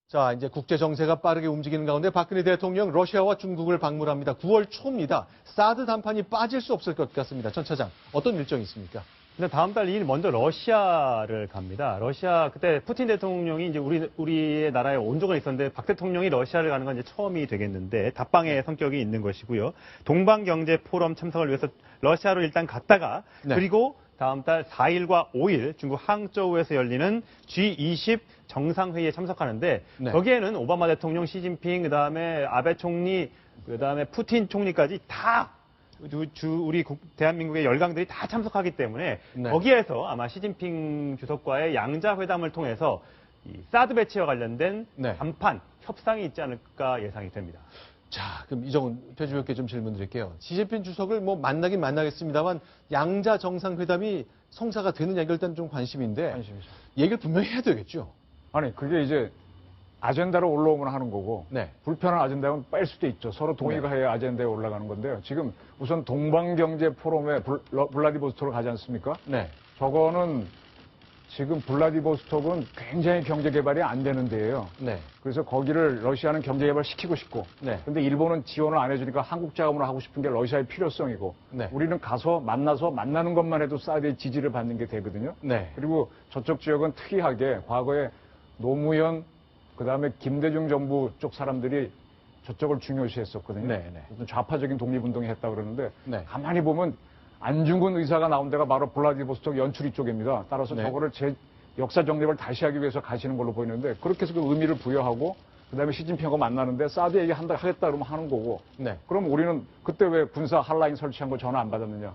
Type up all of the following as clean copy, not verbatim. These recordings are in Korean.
자, 이제 국제 정세가 빠르게 움직이는 가운데 박근혜 대통령 러시아와 중국을 방문합니다. 9월 초입니다. 사드 담판이 빠질 수 없을 것 같습니다. 전 차장, 어떤 일정이 있습니까? 근데 다음 달 2일 먼저 러시아를 갑니다. 러시아 그때 푸틴 대통령이 이제 우리의 나라에 온 적은 있었는데 박 대통령이 러시아를 가는 건 이제 처음이 되겠는데 답방의 성격이 있는 것이고요. 동방 경제 포럼 참석을 위해서 러시아로 일단 갔다가 그리고 다음 달 4일과 5일 중국 항저우에서 열리는 G20 정상회의에 참석하는데 거기에는 오바마 대통령, 시진핑, 그다음에 아베 총리, 그다음에 푸틴 총리까지 다 우리 대한민국의 열강들이 다 참석하기 때문에 거기에서 아마 시진핑 주석과의 양자회담을 통해서 이 사드 배치와 관련된 담판, 협상이 있지 않을까 예상이 됩니다. 자, 그럼 이정훈 표준님께 좀 질문 드릴게요. 시진핑 주석을 뭐 만나긴 만나겠습니다만 양자 정상회담이 성사가 되느냐 이걸 일단 좀 관심인데 관심이죠. 얘기를 분명히 해야 되겠죠. 아니 그게 이제 아젠다로 올라오면 하는 거고 불편한 아젠다면 뺄 수도 있죠. 서로 동의가 해야 아젠다에 올라가는 건데요. 지금 우선 동방경제 포럼에 블라디보스토크를 가지 않습니까? 저거는 지금 블라디보스톡은 굉장히 경제 개발이 안 되는 데예요. 그래서 거기를 러시아는 경제 개발 시키고 싶고, 근데 일본은 지원을 안 해주니까 한국 자금으로 하고 싶은 게 러시아의 필요성이고, 우리는 가서 만나서 만나는 것만 해도 사드의 지지를 받는 게 되거든요. 그리고 저쪽 지역은 특이하게 과거에 노무현, 그다음에 김대중 정부 쪽 사람들이 저쪽을 중요시했었거든요. 좌파적인 독립운동을 했다고 그러는데 가만히 보면 안중근 의사가 나온 데가 바로 블라디보스토크 연출이 쪽입니다. 따라서 저거를 역사 정립을 다시 하기 위해서 가시는 걸로 보이는데 그렇게 해서 그 의미를 부여하고 그다음에 시진핑하고 만나는데 사드 얘기 하겠다 그러면 하는 거고 그럼 우리는 그때 왜 군사 핫라인 설치한 거 전화 안 받았느냐.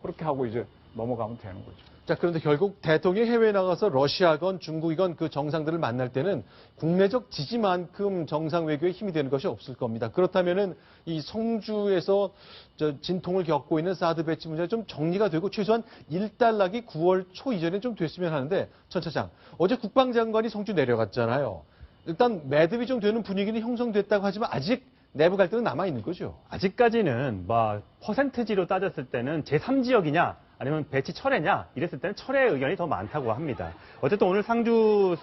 그렇게 하고 이제 넘어가면 되는 거죠. 자, 그런데 결국 대통령이 해외에 나가서 러시아건 중국이건 그 정상들을 만날 때는 국내적 지지만큼 정상 외교에 힘이 되는 것이 없을 겁니다. 그렇다면은 이 성주에서 진통을 겪고 있는 사드 배치 문제가 좀 정리가 되고 최소한 일단락이 9월 초 이전에 좀 됐으면 하는데 전 차장, 어제 국방장관이 성주 내려갔잖아요. 일단 매듭이 좀 되는 분위기는 형성됐다고 하지만 아직 내부 갈등은 남아있는 거죠. 아직까지는 퍼센트지로 따졌을 때는 제3지역이냐 아니면 배치 철회냐 이랬을 때는 철회 의견이 더 많다고 합니다. 어쨌든 오늘 성주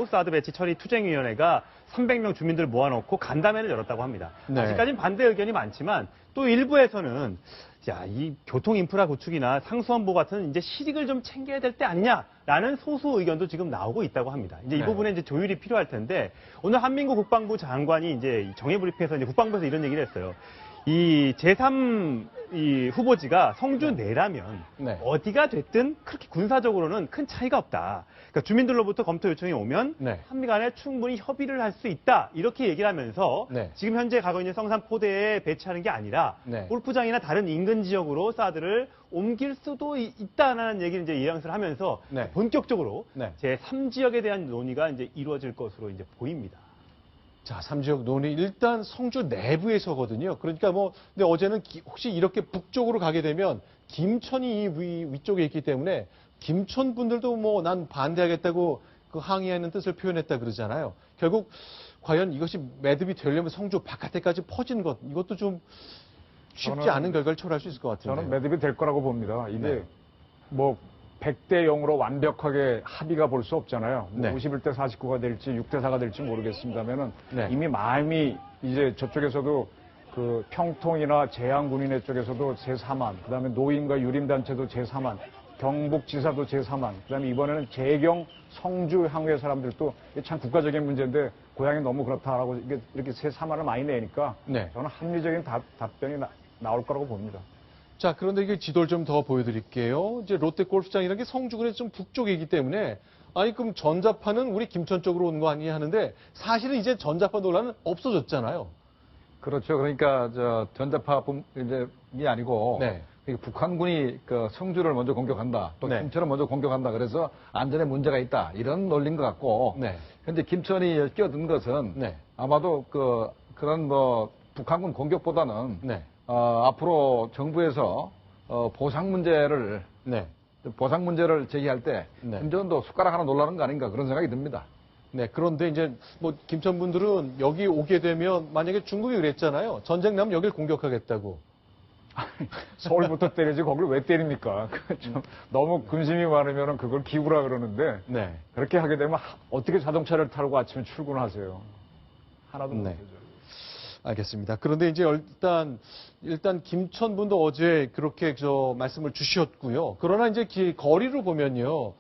사드 배치 처리 투쟁위원회가 300명 주민들 모아놓고 간담회를 열었다고 합니다. 아직까지는 반대 의견이 많지만 또 일부에서는 이 교통 인프라 구축이나 상수원보 같은 이제 실익을 좀 챙겨야 될 때 아니냐라는 소수 의견도 지금 나오고 있다고 합니다. 이제 이 부분에 이제 조율이 필요할 텐데 오늘 한민구 국방부 장관이 이제 정예브리핑에서 이제 국방부에서 이런 얘기를 했어요. 이 제3 후보지가 성주 내라면 어디가 됐든 그렇게 군사적으로는 큰 차이가 없다. 그러니까 주민들로부터 검토 요청이 오면 한미 간에 충분히 협의를 할 수 있다. 이렇게 얘기를 하면서 지금 현재 가고 있는 성산포대에 배치하는 게 아니라 골프장이나 다른 인근 지역으로 사드를 옮길 수도 있다는 얘기를 이제 예양을 하면서 본격적으로 제3지역에 대한 논의가 이제 이루어질 것으로 이제 보입니다. 자, 3지역 논의 일단 성주 내부에서거든요. 그러니까 근데 어제는 혹시 이렇게 북쪽으로 가게 되면 김천이 위쪽에 있기 때문에 김천 분들도 난 반대하겠다고 그 항의하는 뜻을 표현했다 그러잖아요. 결국 과연 이것이 매듭이 되려면 성주 바깥에까지 퍼지는 것, 이것도 좀 쉽지 않은 결과를 초래할 수 있을 것 같은데. 저는 매듭이 될 거라고 봅니다. 이게 100대 0으로 완벽하게 합의가 볼 수 없잖아요. 51대 49가 될지 6대 4가 될지 모르겠습니다만은 이미 마음이 이제 저쪽에서도 그 평통이나 제양군인회 쪽에서도 제4만, 그다음에 노인과 유림단체도 제4만, 경북지사도 제4만, 그다음에 이번에는 재경 성주 향후의 사람들도 참 국가적인 문제인데 고향이 너무 그렇다라고 이렇게 제4만을 많이 내니까 저는 합리적인 답변이 나올 거라고 봅니다. 자, 그런데 이게 지도를 좀 더 보여드릴게요. 이제 롯데 골프장이라는 게 성주군의 좀 북쪽이기 때문에 그럼 전자파는 우리 김천 쪽으로 온 거 아니냐 하는데 사실은 이제 전자파 논란은 없어졌잖아요. 그렇죠. 그러니까 전자파뿐이 아니고 북한군이 그 성주를 먼저 공격한다. 또 김천을 먼저 공격한다. 그래서 안전에 문제가 있다. 이런 논리인 것 같고 현재 김천이 끼어든 것은 아마도 그런 북한군 공격보다는 앞으로 정부에서 보상 문제를 제기할 때 김천도 숟가락 하나 놓으라는 거 아닌가 그런 생각이 듭니다. 그런데 이제 김천 분들은 여기 오게 되면 만약에 중국이 그랬잖아요. 전쟁 나면 여길 공격하겠다고. 서울부터 때리지 거길 왜 때립니까? 좀 너무 근심이 많으면 그걸 기우라 그러는데 네. 그렇게 하게 되면 어떻게 자동차를 타고 아침에 출근하세요? 하나도 네. 못하죠. 알겠습니다. 그런데 이제 일단 김천분도 어제 그렇게 말씀을 주셨고요. 그러나 이제 거리로 보면요.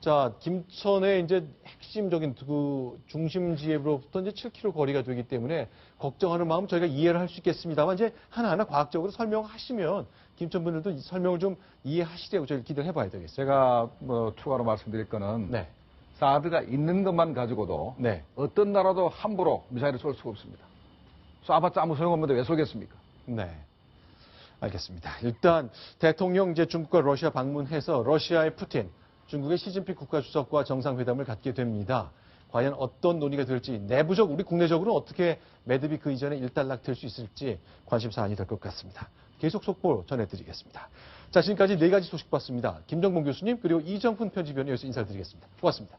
자, 김천의 이제 핵심적인 그 중심지로부터 이제 7km 거리가 되기 때문에 걱정하는 마음 저희가 이해를 할 수 있겠습니다만 이제 하나하나 과학적으로 설명하시면 김천분들도 설명을 좀 이해하시려고 저희 기대를 해봐야 되겠어요. 제가 뭐 추가로 말씀드릴 거는 네. 사드가 있는 것만 가지고도 네. 어떤 나라도 함부로 미사일을 쏠 수가 없습니다. 쏴봤자 아무 소용없는데 왜 쏘겠습니까? 네. 알겠습니다. 일단 대통령 이제 중국과 러시아 방문해서 러시아의 푸틴, 중국의 시진핑 국가주석과 정상회담을 갖게 됩니다. 과연 어떤 논의가 될지 내부적 우리 국내적으로 어떻게 매듭이 그 이전에 일단락될 수 있을지 관심 사안이 될 것 같습니다. 계속 속보 전해드리겠습니다. 자, 지금까지 4가지 소식 봤습니다. 김정봉 교수님 그리고 이정훈 편집위원이 여기서 인사드리겠습니다. 고맙습니다.